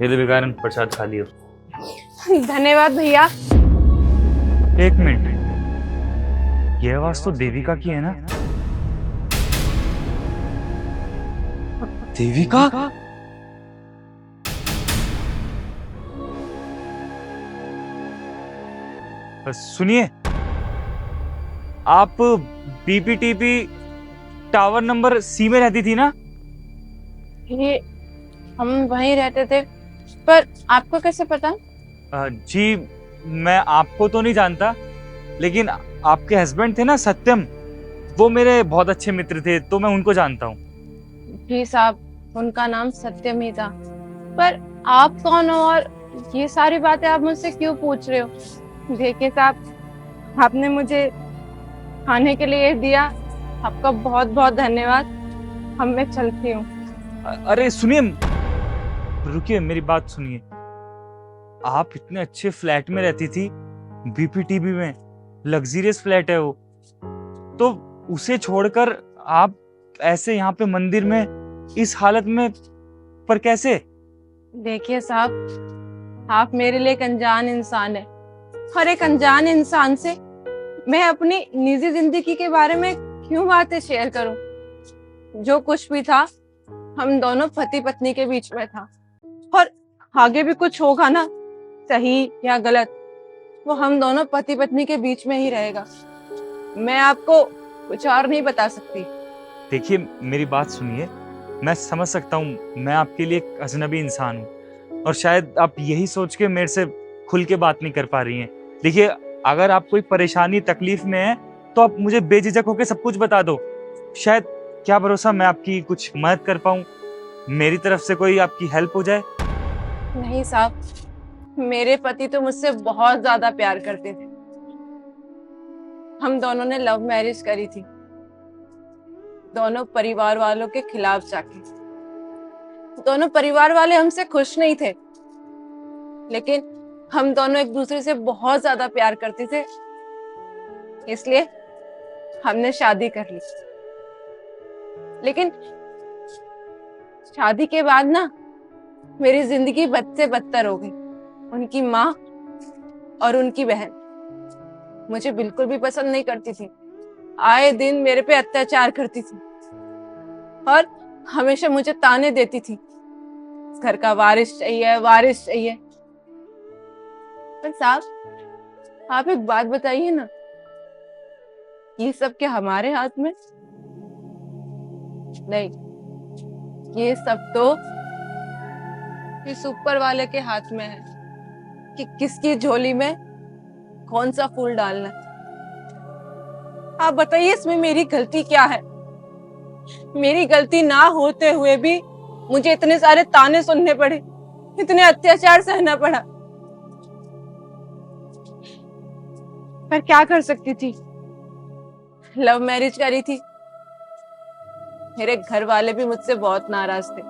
ये ले भिखारन, प्रसाद खा लियो। धन्यवाद भैया। एक मिनट, यह आवाज तो देविका की है ना? देविका? सुनिए, आप बीपीटीपी टावर नंबर सी में रहती थी ना? ये हम वहीं रहते थे, पर आपको कैसे पता? जी, मैं आपको तो नहीं जानता, लेकिन आपके हस्बैंड थे ना सत्यम, वो मेरे बहुत अच्छे मित्र थे, तो मैं उनको जानता हूँ। जी साहब, उनका नाम सत्यम ही था। पर आप कौन हो और ये सारी बातें आप मुझसे क्यों पूछ रहे हो? देखिए साहब, आपने मुझे खाने के लिए दिया, आपका बहुत बहुत धन्यवाद। हम मैं चलती हूँ। अरे सुनिए, रुकिए, मेरी बात सुनिए। आप इतने अच्छे फ्लैट में रहती थी, बीपीटीबी में, लग्जरियस फ्लैट है वो, तो उसे छोड़कर आप ऐसे यहाँ पे मंदिर में इस हालत में, पर कैसे? देखिए साहब, आप मेरे लिए एक अनजान इंसान है, और एक अनजान इंसान से मैं अपनी निजी जिंदगी के बारे में क्यों बातें शेयर करूं? जो कुछ भी था, हम दोनों पति पत्नी के बीच में था, और आगे भी कुछ होगा ना, सही या गलत, वो हम दोनों पति पत्नी के बीच में ही रहेगा। मैं आपको कुछ और नहीं बता सकती। देखिए, मेरी बात सुनिए, मैं समझ सकता हूँ मैं आपके लिए एक अजनबी इंसान हूँ, और शायद आप यही सोच के मेरे से खुल के बात नहीं कर पा रही हैं। देखिए, अगर आप कोई परेशानी तकलीफ में है तो आप मुझे बेझिझक होकर सब कुछ बता दो। शायद, क्या भरोसा, मैं आपकी कुछ मदद कर पाऊँ, मेरी तरफ से कोई आपकी हेल्प हो जाए। नहीं साहब, मेरे पति तो मुझसे बहुत ज्यादा प्यार करते थे। हम दोनों ने लव मैरिज करी थी, दोनों परिवार वालों के खिलाफ जाके। दोनों परिवार वाले हमसे खुश नहीं थे, लेकिन हम दोनों एक दूसरे से बहुत ज्यादा प्यार करते थे, इसलिए हमने शादी कर ली। लेकिन शादी के बाद ना, मेरी जिंदगी बद से बदतर हो गई। उनकी माँ और उनकी बहन मुझे बिल्कुल भी पसंद नहीं करती थी, आए दिन मेरे पे अत्याचार करती थी, और हमेशा मुझे ताने देती थी, घर का वारिस चाहिए, वारिस चाहिए। पर साहब, आप एक बात बताइए ना, ये सब क्या हमारे हाथ में? नहीं, ये सब तो इस ऊपर वाले के हाथ में है कि किसकी झोली में कौन सा फूल डालना है। आप बताइए, इसमें मेरी गलती क्या है? मेरी गलती ना होते हुए भी मुझे इतने सारे ताने सुनने पड़े, इतने अत्याचार सहना पड़ा। पर क्या कर सकती थी? लव मैरिज करी थी, मेरे घर वाले भी मुझसे बहुत नाराज थे।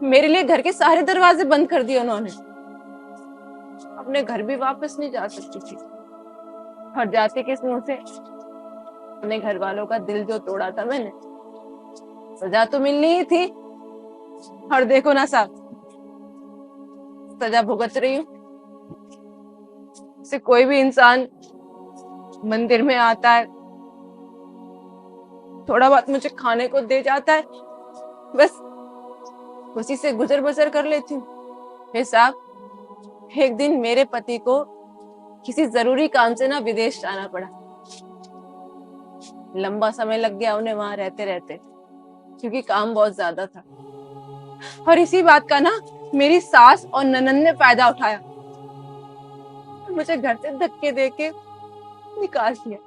मेरे लिए घर के सारे दरवाजे बंद कर दिए उन्होंने। अपने घर भी वापस नहीं जा सकती थी, और जाते किस मुंह से? अपने घर वालों का दिल जो तोड़ा था मैंने, सजा तो मिलनी ही थी। और देखो ना साहब, सजा भुगत रही हूँ। से कोई भी इंसान मंदिर में आता है, थोड़ा बहुत मुझे खाने को दे जाता है, बस उसी से गुजर बसर कर लेती हूँ। हे साहब, एक दिन मेरे पति को किसी जरूरी काम से ना विदेश जाना पड़ा। लंबा समय लग गया उन्हें वहां रहते रहते, क्योंकि काम बहुत ज्यादा था। और इसी बात का ना मेरी सास और ननंद ने फायदा उठाया, मुझे घर से धक्के देके निकाल दिया।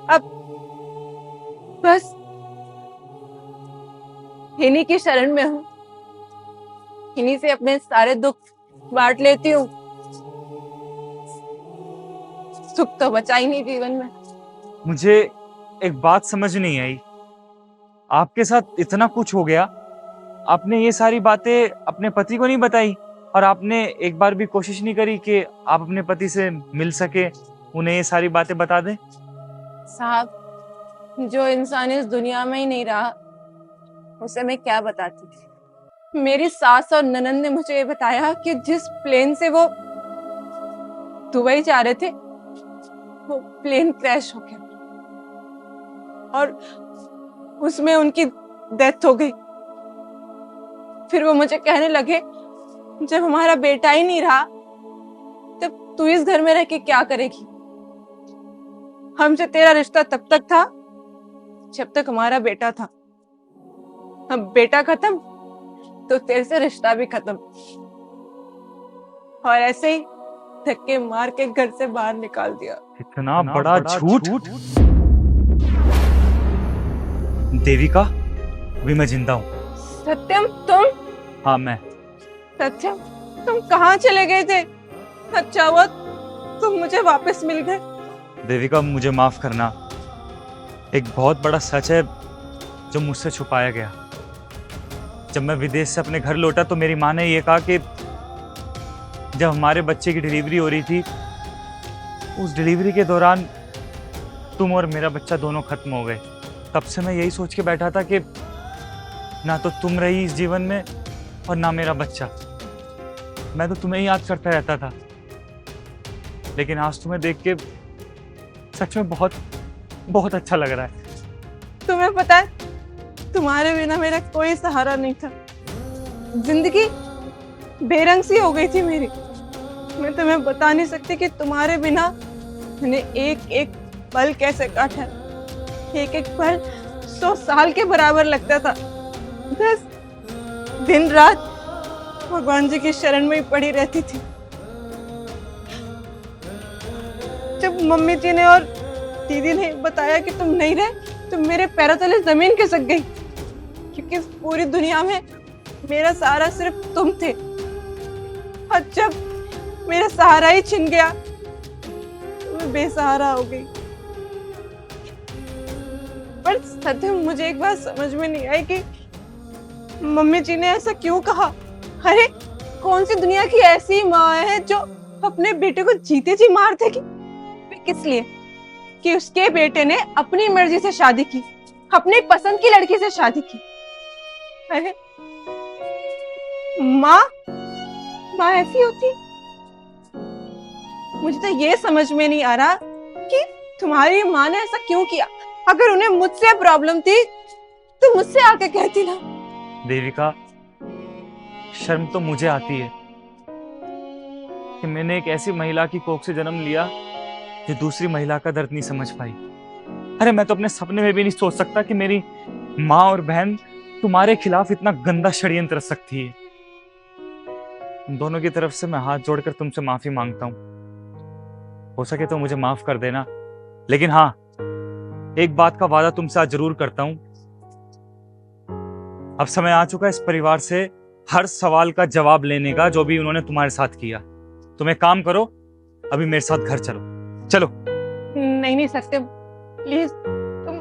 अब बस इन्हीं की शरण में हूँ, इन्हीं से अपने सारे दुख बांट लेती हूँ। सुख तो बचा ही नहीं जीवन में। मुझे एक बात समझ नहीं आई, आपके साथ इतना कुछ हो गया, आपने ये सारी बातें अपने पति को नहीं बताई, और आपने एक बार भी कोशिश नहीं करी कि आप अपने पति से मिल सके, उन्हें ये सारी बातें बता दें? साहब, जो इंसान इस दुनिया में ही नहीं रहा, उसे मैं क्या बताती? मेरी सास और ननंद ने मुझे ये बताया कि जिस प्लेन से वो दुबई जा रहे थे वो प्लेन क्रैश हो गया और उसमें उनकी डेथ हो गई। फिर वो मुझे कहने लगे, जब हमारा बेटा ही नहीं रहा तब तू इस घर में रह के क्या करेगी? हमसे तेरा रिश्ता तब तक था जब तक हमारा बेटा था। अब बेटा खत्म तो तेरे से रिश्ता भी खत्म। और ऐसे ही धक्के मार के घर से बाहर निकाल दिया। इतना बड़ा झूठ। देविका, अभी मैं जिंदा हूँ। सत्यम, तुम? हाँ, मैं। सत्यम, तुम कहाँ चले गए थे? अच्छा हुआ तुम मुझे वापस मिल गए। देविका, मुझे माफ करना। एक बहुत बड़ा सच है जो मुझसे छुपाया गया। जब मैं विदेश से अपने घर लौटा तो मेरी माँ ने ये कहा कि जब हमारे बच्चे की डिलीवरी हो रही थी, उस डिलीवरी के दौरान तुम और मेरा बच्चा दोनों खत्म हो गए। तब से मैं यही सोच के बैठा था कि ना तो तुम रही इस जीवन में और ना मेरा बच्चा। मैं तो तुम्हें ही याद करता रहता था। लेकिन आज तुम्हें देख के सच में बहुत बहुत अच्छा लग रहा है। तुम्हें पता है, तुम्हारे बिना मेरा कोई सहारा नहीं था। जिंदगी बेरंग सी हो गई थी मेरी। मैं तुम्हें बता नहीं सकती कि तुम्हारे बिना मैंने एक एक पल कैसे काटा। एक एक पल 100 साल के बराबर लगता था। बस दिन रात भगवान जी की शरण में ही पड़ी रहती थी। जब मम्मी जी ने और दीदी ने बताया कि तुम नहीं रहे तो मेरे पैरों तले जमीन खिसक गई, क्योंकि इस पूरी दुनिया में मेरा सहारा सिर्फ तुम थे। और जब मेरा सहारा ही छिन गया तो मैं बेसहारा हो गई। पर सत्य, मुझे एक बात समझ में नहीं आई कि मम्मी जी ने ऐसा क्यों कहा। अरे कौन सी दुनिया की ऐसी माँ है जो अपने बेटे को जीते जी मार देगी? किस लिए? कि उसके बेटे ने अपनी मर्जी से शादी की, अपनी पसंद की लड़की से शादी की। अरे माँ ऐसी होती? मुझे तो ये समझ में नहीं आ रहा कि तुम्हारी माँ ने ऐसा क्यों किया। अगर उन्हें मुझसे प्रॉब्लम थी तो मुझसे आके कहती ना। देविका, शर्म तो मुझे आती है कि मैंने एक ऐसी महिला की कोख से जन्म लिया जो दूसरी महिला का दर्द नहीं समझ पाई। अरे मैं तो अपने सपने में भी नहीं सोच सकता कि मेरी माँ और बहन तुम्हारे खिलाफ इतना गंदा षड्यंत्र रच सकती है। उन दोनों की तरफ से मैं हाथ जोड़कर तुमसे माफी मांगता हूँ। हो सके तो मुझे माफ कर देना। लेकिन हाँ, एक बात का वादा तुमसे आज जरूर करता हूँ। अब समय आ चुका है इस परिवार से हर सवाल का जवाब लेने का जो भी उन्होंने तुम्हारे साथ किया। तुम एक काम करो, अभी मेरे साथ घर चलो। चलो। नहीं सत्यम, प्लीज तुम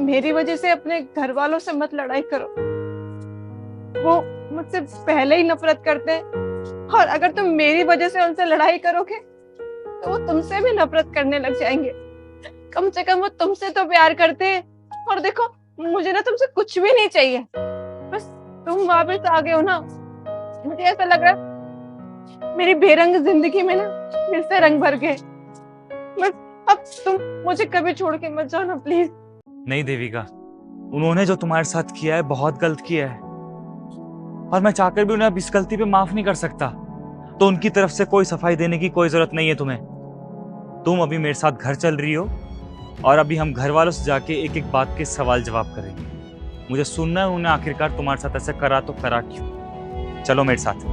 मेरी वजह से अपने घर वालों से मत लड़ाई करो। वो मुझसे पहले ही नफरत करते हैं, और अगर तुम मेरी वजह से उनसे लड़ाई करोगे तो वो तुमसे भी नफरत करने लग जाएंगे। कम से कम वो तुमसे तो प्यार करते हैं। और देखो, मुझे ना तुमसे कुछ भी नहीं चाहिए, बस तुम वापस आ गए हो ना। मुझे ऐसा लग रहा है मेरी बेरंग जिंदगी में ना फिर से रंग भर गए। बस अब तुम मुझे कभी छोड़ के मत जाओ ना, प्लीज। नहीं देविका, उन्होंने जो तुम्हारे साथ किया है बहुत गलत किया है, और मैं चाहकर भी उन्हें अब इस गलती पे माफ नहीं कर सकता। तो उनकी तरफ से कोई सफाई देने की कोई जरूरत नहीं है तुम्हें। तुम अभी मेरे साथ घर चल रही हो, और अभी हम घर वालों से जाके एक एक बात के सवाल जवाब करेंगे। मुझे सुनना है उन्हें आखिरकार तुम्हारे साथ ऐसा करा तो करा क्यों। चलो मेरे साथ।